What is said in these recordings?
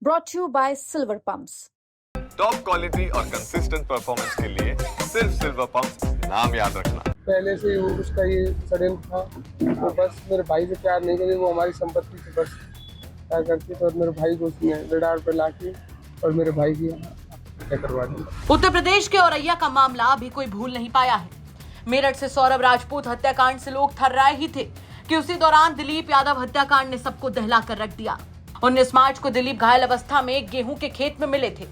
brought to you by Silver Pumps. Top quality और consistent performance के लिए सिर्फ सिल्वर पंप नाम याद रखना। पहले से वो उसका ये षड्यंत्र था। वो बस मेरे भाई से प्यार नहीं करी, वो हमारी संपत्ति से बस प्यार करती थी और मेरे भाई को उसने रडार पर लाके और मेरे भाई की हत्या करवा दी। उत्तर प्रदेश के औरैया का मामला अभी कोई भूल नहीं पाया है। मेरठ से सौरभ राजपूत हत्याकांड से लोग थर्राए ही थे कि उसी दौरान दिलीप यादव हत्याकांड ने सबको दहला कर रख दिया। 19 मार्च को दिलीप घायल अवस्था में गेहूं के खेत में मिले थे,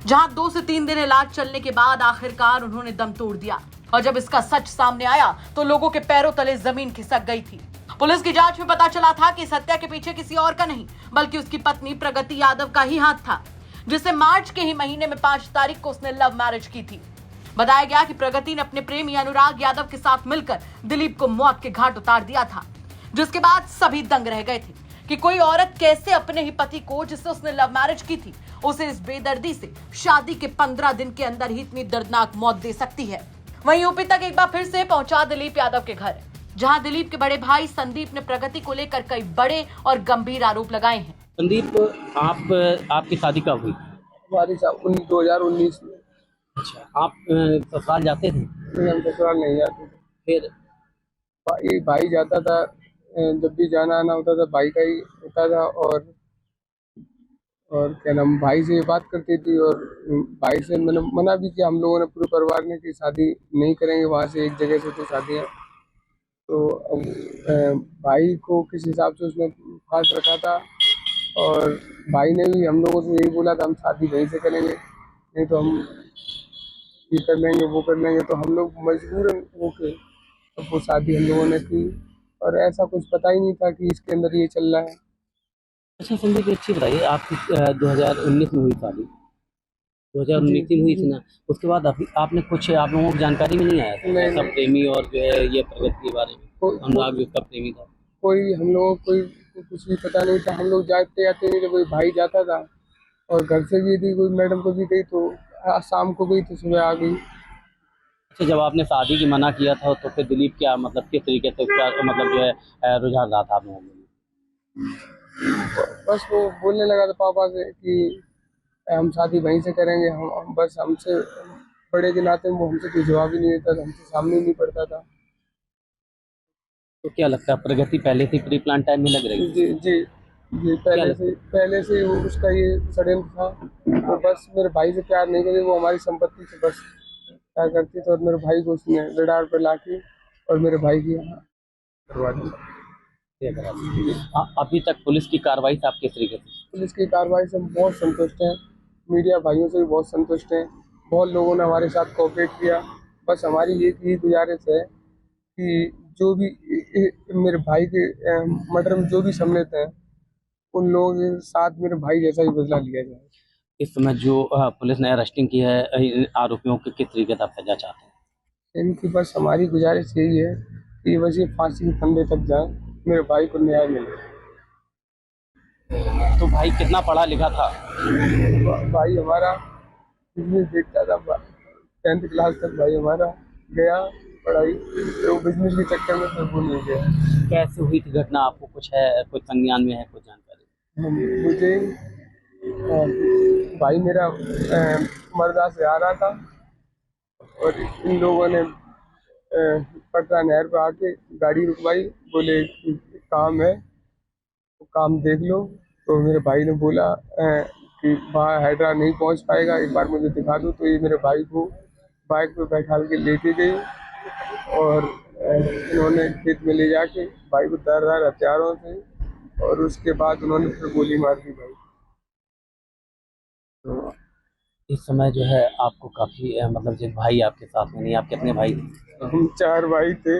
जहां 2 से 3 दिन इलाज चलने के बाद आखिरकार उन्होंने दम तोड़ दिया। और जब इसका सच सामने आया तो लोगों के पैरों तले जमीन खिसक गई थी। पुलिस की जांच में पता चला था कि इस हत्या के पीछे किसी और का नहीं बल्कि उसकी पत्नी प्रगति यादव का ही हाथ था, जिससे मार्च के ही महीने में 5 तारीख को उसने लव मैरिज की थी। बताया गया कि प्रगति ने अपने प्रेमी अनुराग यादव के साथ मिलकर दिलीप को मौत के घाट उतार दिया था, जिसके बाद सभी दंग रह गए थे कि कोई औरत कैसे अपने ही पति को, जिससे उसने लव मैरिज की थी, उसे इस बेदर्दी से शादी के 15 दिन के अंदर ही इतनी दर्दनाक मौत दे सकती है। वहीं यूपी तक एक बार फिर से पहुंचा दिलीप यादव के घर, जहां दिलीप के बड़े भाई संदीप ने प्रगति को लेकर कई बड़े और गंभीर आरोप लगाए हैं। संदीप, आपकी शादी कब हुई? हमारी 2019 में। अच्छा, आप ससुराल जाते थे? हम ससुराल नहीं जाते थे। फिर भाई जाता था, जब भी जाना आना होता था भाई का ही होता था। और क्या नाम, भाई से ये बात करती थी और भाई से मैंने मना भी किया, हम लोगों ने पूरे परिवार ने कि शादी नहीं करेंगे वहाँ से, एक जगह से तो शादियाँ। तो भाई को किस हिसाब से उसने फांस रखा था और भाई ने भी हम लोगों से यही बोला था हम शादी वहीं से करेंगे, नहीं तो हम ये कर लेंगे वो कर लेंगे। तो हम लोग मजबूर होके तो वो शादी हम लोगों ने की और ऐसा कुछ पता ही नहीं था कि इसके अंदर ये चल रहा है। अच्छा संदीप, एक चीज़ बताइए, आपकी 2019 में हुई शादी, 2019 में हुई थी ना? उसके बाद अभी आपने कुछ, आप लोगों को जानकारी में नहीं आया था नहीं, सब प्रेमी और जो है ये प्रगति के बारे में? अनुराग भी उसका प्रेमी था। कोई हम लोगों को कोई कुछ भी पता नहीं था। हम लोग जाते आते नहीं थे, कोई भाई जाता था और घर से भी थी, कोई मैडम को भी गई तो शाम को गई तो सुबह आ गई। अच्छा, जब आपने शादी की मना किया था तो फिर दिलीप क्या, मतलब किस तरीके से क्या, मतलब जो है रुझान रहा था आप लोगों में? बस वो बोलने लगा था पापा से कि हम शादी वहीं से करेंगे, हम बस हमसे बड़े के नाते वो हमसे कोई जवाब ही नहीं देता था, हमसे सामने ही नहीं पड़ता था। तो क्या लगता है, प्रगति पहले से प्री प्लान टाइम में लग रही? जी जी जी, पहले से वो उसका ये षड्यंत्र था। वो बस मेरे भाई से प्यार नहीं करी, वो हमारी संपत्ति से बस प्यार करती थी और मेरे भाई को उसने रडार पर लाके और मेरे भाई की करवा दी। अभी तक पुलिस की कार्रवाई से आप किस तरीके से? पुलिस की कार्रवाई से हम बहुत संतुष्ट हैं, मीडिया भाइयों से भी बहुत संतुष्ट हैं, बहुत लोगों ने हमारे साथ कोऑपरेट किया। बस हमारी एक ही गुजारिश है कि जो भी मेरे भाई के मर्डर में जो भी सम्मिलित हैं उन लोगों के साथ मेरे भाई जैसा ही बदला लिया जाए। इस समय जो पुलिस ने अरेस्टिंग की है, इन आरोपियों के किस तरीके से आप सजा चाहते हैं? इनकी बस हमारी गुजारिश यही है कि बस ये फांसी के फंदे तक जाए, मेरे भाई को न्याय मिले। तो भाई कितना पढ़ा लिखा था? भाई हमारा बिजनेस देखता था, 10th क्लास तक भाई हमारा गया पढ़ाई, तो वो बिजनेस के चक्कर में फिर भूल नहीं गया। कैसे हुई थी घटना, आपको कुछ है, कुछ संज्ञान में है, कुछ जानकारी? मुझे भाई मेरा मर्दा से आ रहा था और इन लोगों ने पटरा नहर पर आके गाड़ी रुकवाई, बोले कि काम है तो काम देख लो। तो मेरे भाई ने बोला कि वहाँ हाइड्रा नहीं पहुँच पाएगा, एक बार मुझे दिखा दो। तो ये मेरे भाई को बाइक पे बैठा के लेके गई और इन्होंने खेत में ले जाके भाई को धारदार हथियारों से और उसके बाद उन्होंने फिर गोली मार दी भाई। तो इस समय जो है आपको काफ़ी मतलब जो भाई आपके साथ में नहीं, आप कितने भाई थे? हम 4 भाई थे।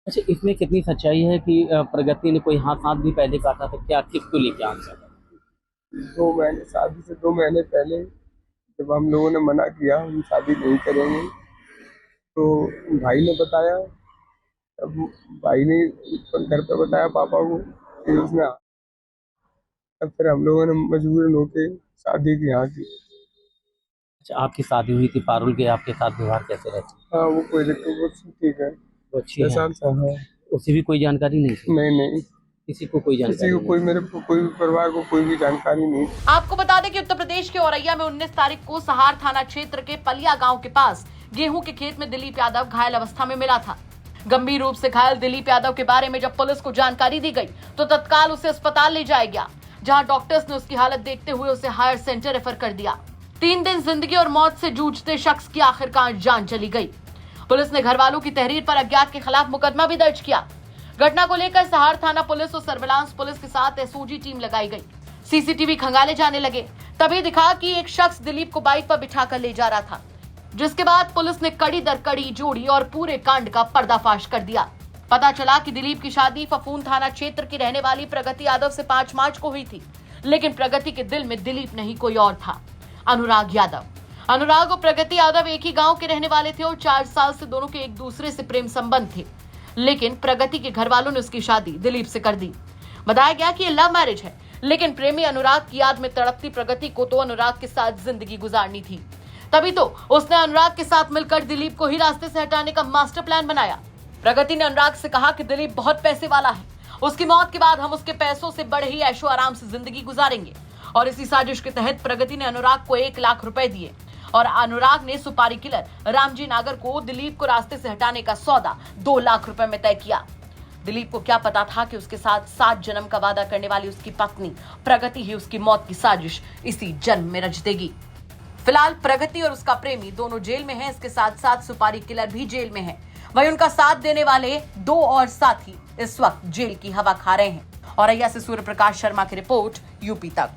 अच्छा, इसमें कितनी सच्चाई है कि प्रगति ने कोई हाथ भी पहले काटा था? क्या, किसको लेके आंसर? 2 महीने, शादी से 2 महीने पहले जब हम लोगों ने मना किया हम शादी नहीं करेंगे तो भाई ने बताया, तब भाई ने घर पे बताया पापा को कि उसने, तब फिर हम लोगों ने मजबूरन होके शादी की यहाँ की। अच्छा, आपकी शादी हुई थी पारुल के, आपके साथ व्यवहार कैसे रहते? हाँ, वो कोई दिक्कत, वो ठीक है, वो अच्छी है। हाँ। उसे भी कोई जानकारी नहीं थी? नहीं। किसी को कोई जानकारी किसी को नहीं? कोई मेरे कोई भी परिवार को कोई भी जानकारी नहीं। आपको बता दें कि उत्तर प्रदेश के औरैया में 19 तारीख को सहार थाना क्षेत्र के पलिया गांव के पास गेहूं के खेत में दिलीप यादव घायल अवस्था में मिला था। गंभीर रूप से घायल दिलीप यादव के बारे में जब पुलिस को जानकारी दी गई तो तत्काल उसे अस्पताल ले जाया गया, जहां डॉक्टर्स ने उसकी हालत देखते हुए उसे हायर सेंटर रेफर कर दिया। 3 दिन जिंदगी और मौत से जूझते शख्स की आखिरकार जान चली गई। पुलिस ने घर वालों की तहरीर पर अज्ञात के खिलाफ मुकदमा भी दर्ज किया। घटना को लेकर सहार थाना पुलिस और सर्विलांस पुलिस के साथ एसओजी टीम लगाई गई। सीसीटीवी खंगाले जाने लगे, तभी दिखा कि एक शख्स दिलीप को बाइक पर बिठाकर ले जा रहा था, जिसके बाद पुलिस ने कड़ी दर कड़ी जोड़ी और पूरे कांड का पर्दाफाश कर दिया। पता चला कि दिलीप की शादी फफून थाना क्षेत्र की रहने वाली प्रगति यादव से 5 मार्च को हुई थी, लेकिन प्रगति के दिल में दिलीप नहीं कोई और था, अनुराग यादव। अनुराग और प्रगति यादव एक ही गांव के रहने वाले थे और 4 साल से दोनों के एक दूसरे से प्रेम संबंध थे, लेकिन प्रगति के घर वालों ने उसकी शादी दिलीप से कर दी। बताया गया कि ये लव मैरिज है, लेकिन प्रेमी अनुराग की याद में तड़पती प्रगति को तो अनुराग के साथ जिंदगी गुजारनी थी। तभी तो उसने अनुराग के साथ मिलकर दिलीप को ही रास्ते से हटाने का मास्टर प्लान बनाया। प्रगति ने अनुराग से कहा कि दिलीप बहुत पैसे वाला है, उसकी मौत के बाद हम उसके पैसों से बड़े ही ऐशो आराम से जिंदगी गुजारेंगे। और इसी साजिश के तहत प्रगति ने अनुराग को 1 लाख रुपए दिए और अनुराग ने सुपारी किलर रामजी नागर को दिलीप को रास्ते से हटाने का सौदा 2 लाख रुपए में तय किया। दिलीप को क्या पता था कि उसके साथ 7 जन्म का वादा करने वाली उसकी पत्नी प्रगति ही उसकी मौत की साजिश इसी जन्म में रच देगी। फिलहाल प्रगति और उसका प्रेमी दोनों जेल में हैं, इसके साथ साथ सुपारी किलर भी जेल में है। वहीं उनका साथ देने वाले 2 और साथी इस वक्त जेल की हवा खा रहे हैं। औरैया से सूर्य प्रकाश शर्मा की रिपोर्ट, यूपी तक।